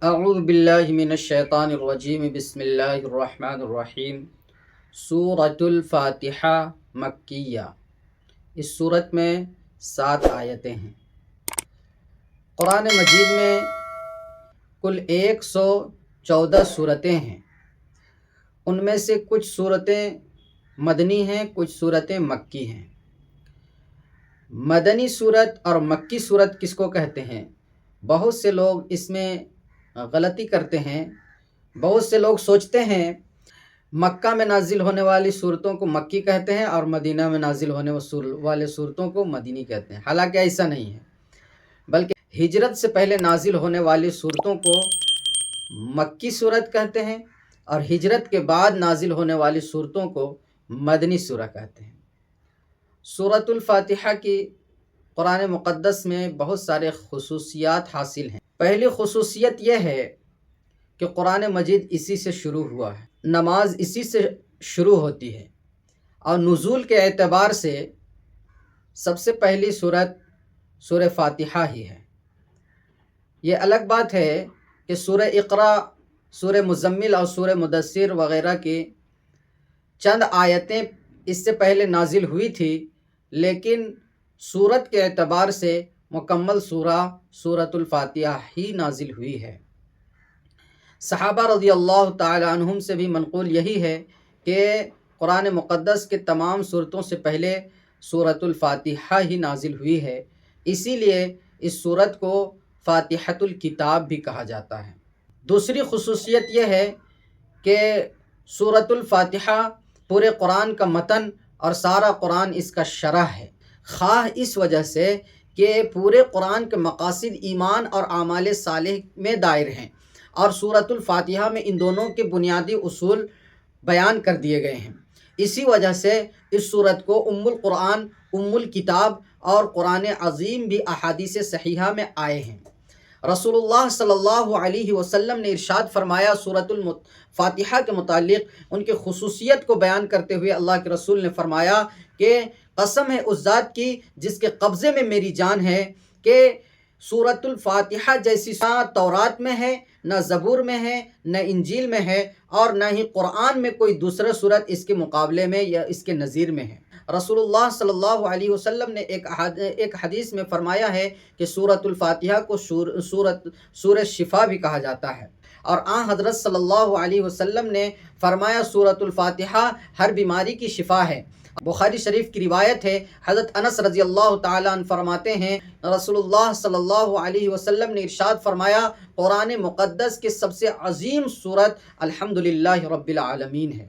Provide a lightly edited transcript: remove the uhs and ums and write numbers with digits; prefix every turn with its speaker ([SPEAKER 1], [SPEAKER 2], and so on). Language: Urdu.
[SPEAKER 1] اعوذ باللہ من الشیطان الرجیم بسم اللہ الرحمن الرحیم۔ سورۃ الفاتحہ مکیہ، اس سورت میں 7 آیتیں ہیں۔ قرآن مجید میں کل 114 سورتیں ہیں، ان میں سے کچھ سورتیں مدنی ہیں، کچھ سورتیں مکی ہیں۔ مدنی سورت اور مکی سورت کس کو کہتے ہیں؟ بہت سے لوگ اس میں غلطی کرتے ہیں۔ بہت سے لوگ سوچتے ہیں مکہ میں نازل ہونے والی صورتوں کو مکی کہتے ہیں اور مدینہ میں نازل ہونے والے صورتوں کو مدینی کہتے ہیں، حالانکہ ایسا نہیں ہے، بلکہ ہجرت سے پہلے نازل ہونے والی صورتوں کو مکی صورت کہتے ہیں اور ہجرت کے بعد نازل ہونے والی صورتوں کو مدنی سورہ کہتے ہیں۔ سورۃ الفاتحہ کی قرآن مقدس میں بہت سارے خصوصیات حاصل ہیں۔ پہلی خصوصیت یہ ہے کہ قرآن مجید اسی سے شروع ہوا ہے، نماز اسی سے شروع ہوتی ہے، اور نزول کے اعتبار سے سب سے پہلی سورت سورہ فاتحہ ہی ہے۔ یہ الگ بات ہے کہ سورہ اقرا، سورہ مزمل اور سورہ مدثر وغیرہ کی چند آیتیں اس سے پہلے نازل ہوئی تھی، لیکن سورت کے اعتبار سے مکمل سورہ سورۃ الفاتحہ ہی نازل ہوئی ہے۔ صحابہ رضی اللہ تعالی عنہم سے بھی منقول یہی ہے کہ قرآن مقدس کے تمام سورتوں سے پہلے سورۃ الفاتحہ ہی نازل ہوئی ہے، اسی لیے اس سورت کو فاتحۃ الکتاب بھی کہا جاتا ہے۔ دوسری خصوصیت یہ ہے کہ سورۃ الفاتحہ پورے قرآن کا متن اور سارا قرآن اس کا شرح ہے، خواہ اس وجہ سے کہ پورے قرآن کے مقاصد ایمان اور اعمال صالح میں دائر ہیں، اور سورۃ الفاتحہ میں ان دونوں کے بنیادی اصول بیان کر دیے گئے ہیں۔ اسی وجہ سے اس سورت کو ام القرآن، ام الکتاب اور قرآن عظیم بھی احادیث صحیحہ میں آئے ہیں۔ رسول اللہ صلی اللہ علیہ وسلم نے ارشاد فرمایا، سورۃ الفاتحہ کے متعلق ان کی خصوصیت کو بیان کرتے ہوئے اللہ کے رسول نے فرمایا کہ قسم ہے اس ذات کی جس کے قبضے میں میری جان ہے کہ سورۃ الفاتحہ جیسی نہ تورات میں ہے، نہ زبور میں ہے، نہ انجیل میں ہے، اور نہ ہی قرآن میں کوئی دوسرا سورت اس کے مقابلے میں یا اس کے نظیر میں ہے۔ رسول اللہ صلی اللہ علیہ وسلم نے ایک حدیث میں فرمایا ہے کہ سورۃ الفاتحہ کو سورۃ شفا بھی کہا جاتا ہے، اور آن حضرت صلی اللہ علیہ وسلم نے فرمایا سورۃ الفاتحہ ہر بیماری کی شفا ہے۔ بخاری شریف کی روایت ہے، حضرت انس رضی اللہ تعالیٰ عنہ فرماتے ہیں رسول اللہ صلی اللہ علیہ وسلم نے ارشاد فرمایا، قرآن مقدس کی سب سے عظیم سورت الحمدللہ رب العالمین ہے۔